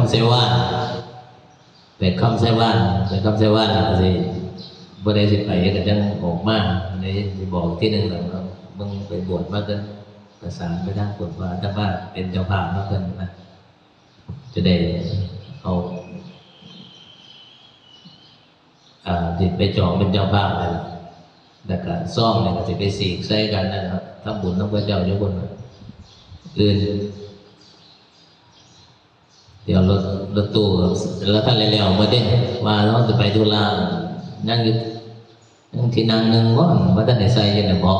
ำเสวานไปคำเสวานสิบ่ได้สิไปก็จังออกมาได้สิบอกที่หนึ่งแล้วมึงไปบวชมากันประสานไปทางบวชว่าถ้าว่าเป็นเจ้าภาพมาเพิ่นนะจะได้เอาติดไปจองเป็นเจ้าภาพอะไรแล้วก็ซ่อมเนี่ยก็จะไปสีกใส่กันนะครับทำบุญต้องพระเจ้าเจ้าบุญอื่นเดี๋ยวรถตู้แล้วท่านเร็วๆมาเด้ว่าเราจะไปธุระนั่งอยู่ที่นั่งนึงว่าท่านได้ใส่ยังไงบอก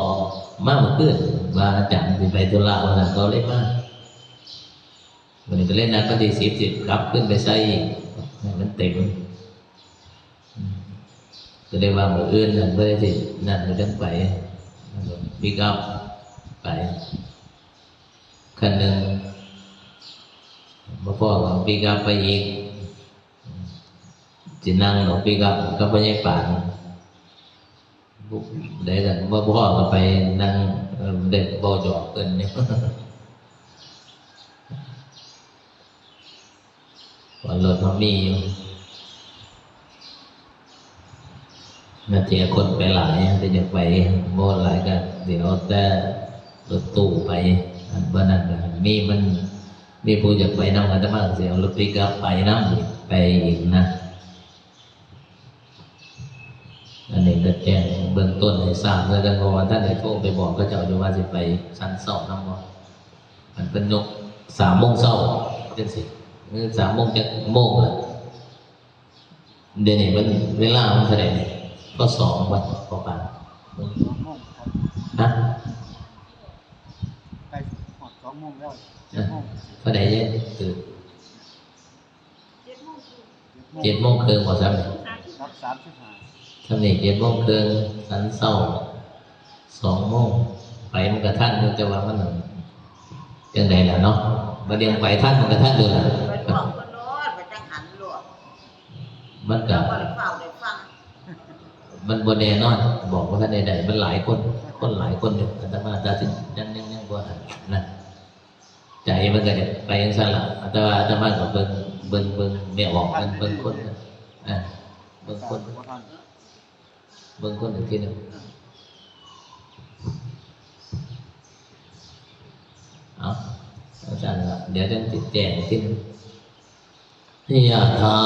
มาเมื่อคืนว่าอาจารย์จะไปธุระวันนั้นก็เลยมาวันนี้ก็เล่นนัดก็ที่10กลับขึ้นไปใส่มันเต็มก็เลยว่ามืออื่นนั่นเพื่อที่นั่นเราต้องไปปิกอัพไปคันหนึ่งมาพ่อก็ปิกอัพไปอีกจีนั่งหนูปิกอัพก็ไปยังป่านได้กันว่าพ่อก็ไปนั่งเด็กบ่จอกกันเนี่ยวันรถเขามีอยู่นาทีคนไปหลายแต่จะไปโม่หลายกันเดี๋ยวแต่รถตู้ไปบ้านนั้นมีผู้อยากไปนั่งอาตมาเสียรถปิกอัพไปนั่งไปอีกนะอันนี้ก็แจ้งเบื้องต้นให้ทราบแล้วกันเพราะว่าท่านได้โทรไปบอกก็เจ้าอยู่ว่าจะไปชั้นสองน้ำมันมันเป็นยก3 โมงเช้าจังสิ3 โมงจะโมงเลยเดี๋ยวนี้มันเวลามันเท่าไหร่ก็2 วันพอกันฮะไปหอด2 โมงแล้ว7 โมงเท่าไหร่เนี่ยคือ7 โมงครึ่งพอซ้ำเลยรับ35ทำนี่7 โมงครึ่งชั้นเช้า2 โมงไปมันกระทั่นอยู่แต่ว่ามันจังไดล่ะเนาะมาเดียงไปท่านมันกระทั่นดูล่ะมันกับมันบนแน่นอนบอกว่าท่านใดๆมันหลายคนหลายคนอยู่อาตมาจะยังบ่ทันนะใจมันก็จะไปยังสั่นล่ะอาตมาก็เบิ่งแม่ออกกันเบิ่งคนเบิ่งคนอีกทีนึงเอาอาจารย์เดี๋ยวจะติดแจงอีกทีนึงยะถา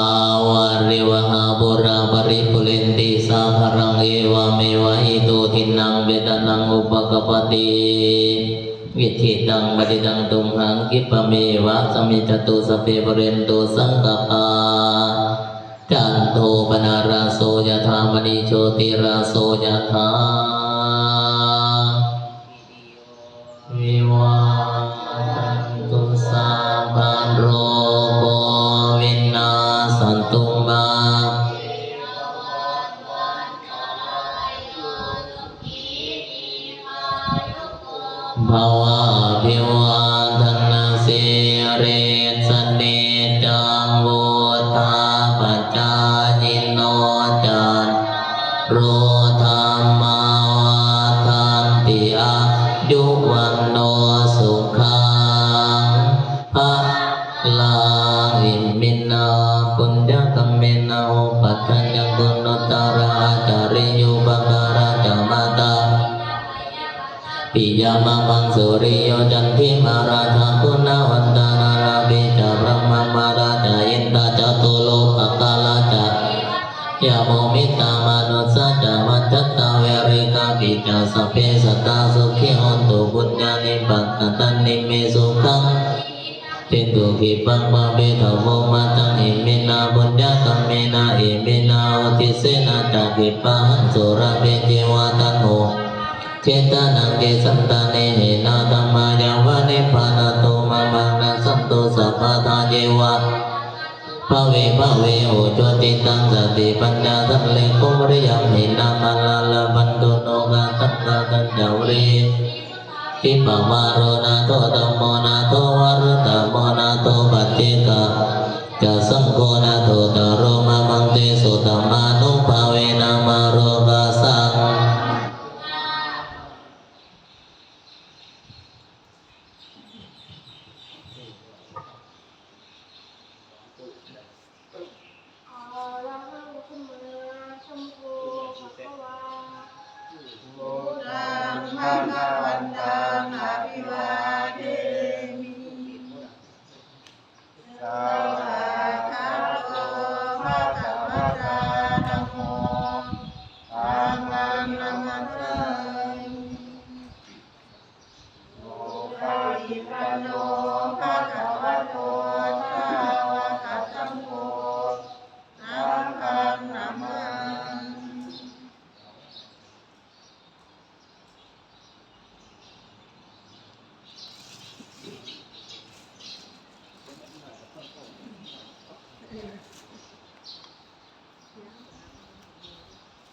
วาริวหาปุราปริปุเรนติสาคารังเอวเมวะอิโตทินังเวทนังอุปกปติวิธิตังปฏิตังตุมหังคิปะเมวะสมิจตุสเปปุเรนตุสังกปาจันโทปนาราโสยะธามณีโชติราโสยะธาวิวาจันตุสัพพะโรโควินาศสันตุมาภวะภิวาทนาสิริสเนจังวุธาปัจจายิโนจันโรธรรมาวัฏันติอายุวันโนสุขังภะลังอิมินาปุญญกัมเมนะอุปัฏฐัญญกุณุตตระจาริยุปการะจามตาปิยามะมังสุริโยจันทิมาราชาคุณาวันตานาราบิจาพระมมาราชาอินทาจตุโลภกาลาจายาโมมิตามนุสาจามัจจตาเวริกาปิจาสเพสัตตาสุขิโหตุบุญญาณิปัตตันนิเมสุขังติตุขิปังบาเบธโมมาตังอิมินาบุญญากัมเมนาอิมินาอุทิเสนาจักิปังสุระเบจิวาตันโหเจตนังเกสันตาเนหินาธัมมายาวะนิพพานาโตมามังนัสสันโตสัพพะทาเจวะภเวโอจติตังสติปัญญาสังเลโกริยัมหินามาลาลาบันตุโนกาตังกาตัญญาวรีทิปวารนาโตธัมโมนาโตวารตโมนาโตปัจเจกะจะสังโฆนาโตตโรมามังเตสุตัมมานุภาเวนะมาโรกาสัง สาธุภะคะวะตาธัมโมธัมมังนัมมัสสามิโอปาติปันโนภะคะวะโตสาวกสังโฆสังฆังนามามิ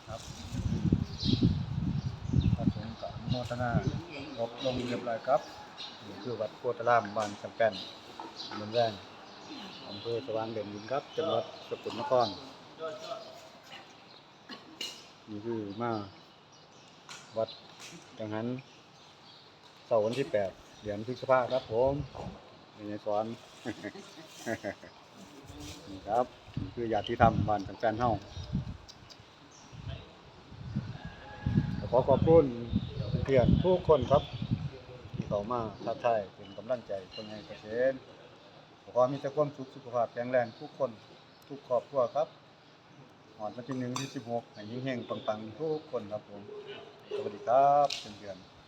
ครับพระสงฆ์ก็อนุโมทนาอบรมเรียบร้อยครับนี่คือวัดโพธารามบ้านจำแป้นเมืองแรงอำเภอสว่างแดนดินครับจังหวัดสกลนครนี่คือมาวัดจังหันเสาร์วันที่8 เดือนพฤษภาครับผมในสอน นี่ครับนี่คือญาติธรรมบ้านจำแป้นเฮาขอขอบคุณเพื่อนทุกคนครับที่เข้ามาทักทายเป็นกำลังใจคนให้เกษตรขอมีแต่ความสุขสุขภาพแข็งแรงทุกคนทุกครอบครัวครับวันที่1 ที่ 16ให้เฮงๆปังๆทุกคนครับผมสวัสดีครับเพื่อนๆ